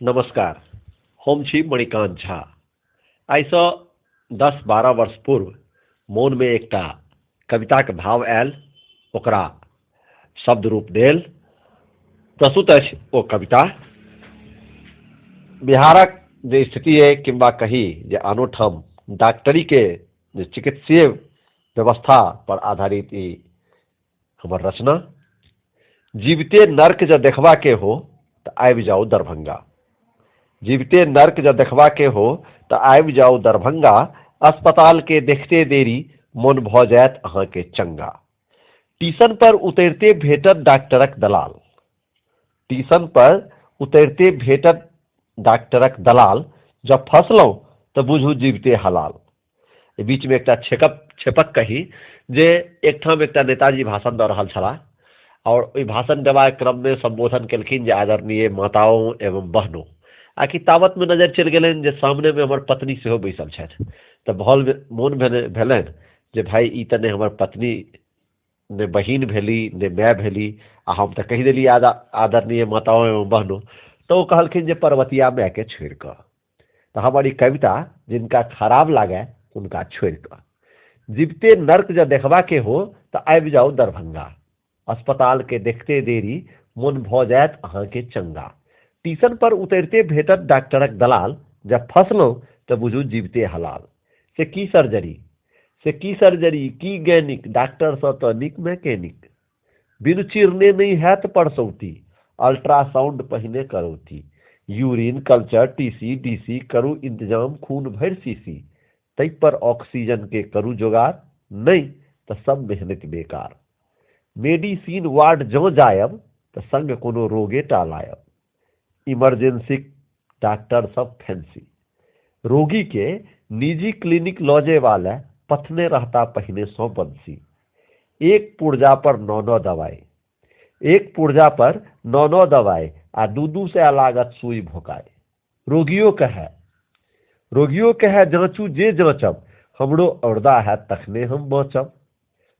नमस्कार। हम छी मणिकांत झा। आइ सँ 10-12 वर्ष पूर्व मोन में एकटा कविता के भाव आयल, ओकरा शब्द रूप देल। प्रस्तुत अछि ओ कविता। बिहारक जे स्थिति है किंबा कही जे आनो ठाम डॉक्टरी के जे चिकित्सीय व्यवस्था पर आधारित ई हमर रचना। जीविते नर्क जँ देखबा के हो तऽ आबि जाउ दरभंगा। जीविते नर्क जँ देखबा के हो तऽ आबि जाउ दरभंगा। अस्पताल के देखते देरी मोन भऽ जायत अहाँके चंगा। टीशन पर उतरते भेटत डॉक्टरक दलाल। टीशन पर उतरते भेटत डॉक्टरक दलाल। जब फंसलहुँ तऽ बुझू जीविते हलाल। बीच में एकटा छेपक कही जे एकठाम एकटा नेताजी भाषण दऽ रहल छलाह और ओहि भाषण देबाक क्रम में संबोधन केलखिन जे आदरणीय माताओं एवं बहनों। आकि तावत में नजर चलि गेलनि जे सामने में हमर पत्नी सेहो बैसल छथि। तऽ मोन भेलनि जे भाई ई तऽ नहि हमर पत्नी ने बहिन भेली ने माय भेली, आ हम तऽ कहि देली आदरणीय माताओं एवं बहनों। तऽ ओ कहलखिन जे पर्वतिया माय के छोड़ि कऽ। तऽ हमर ई कविता जिनका खराब लागे उनका छोड़ि कऽ। जीविते नर्क जँ देखबा के हो तऽ आबि जाउ दरभंगा। अस्पताल के देखते देरी मोन भऽ जायत अहाँके चंगा। टीशन पर उतरते भेटत डॉक्टरक दलाल। जब फंसलहुँ तऽ बुझू जीविते हलाल। से की सर्जरी की गैनिक, डॉक्टर सँ तऽ नीक मैकेनिक। बिनु चिरने नहीं हैत परसौती, अल्ट्रासाउंड पहिने करौती। यूरिन कल्चर टीसी डीसी करू इंतजाम खून भरि सीसी। तै पर ऑक्सीजन के करू जोगाड़, नहीं तऽ सब मेहनत बेकार। मेडिसिन वार्ड जँ जायब तऽ संग कोनो रोगे टालायब। इमरजेंसी डॉक्टर सब फैंसी। रोगी के निजी क्लिनिक लॉजे वाले पथने रहता पहिने सौ बंसी। एक पुर्जा पर 9 दवाई, एक पुर्जा पर 9 दवाई आ दू से लागत सुई भोकाय। रोगियो कहे जांचू जे जांचब, हमरो औरदा है तखने हम बचब।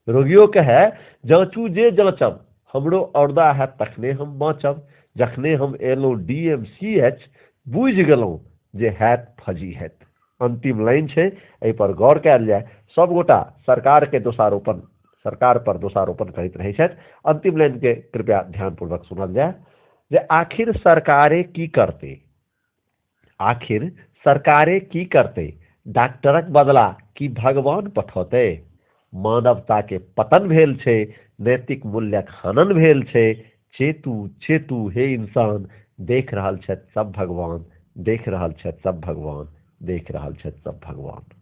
रोगियो कहे जांचू जे जांचब, हमरो औरदा है तखने हम बाँचब। जखने हम एलहुँ DMCH बुझि गेलहुँ जे हैत फजीहत। अंतिम लाइन छै, एहि पर गौर कयल जाय। सब गोटा सरकार पर दोषारोपण करैत रहै छथि। अंतिम लाइन के कृपया ध्यानपूर्वक सुनल जाय जे आखिर सरकारे की करते, डॉक्टरक बदला की भगवान पठौते। मानवता के पतन भेल छै, नैतिक मूल्यक हनन भेल छै। चेतू हे इंसान, देख रहल छथि सब भगवान, देख रहल छथि सब भगवान, देख रहल छथि सब भगवान।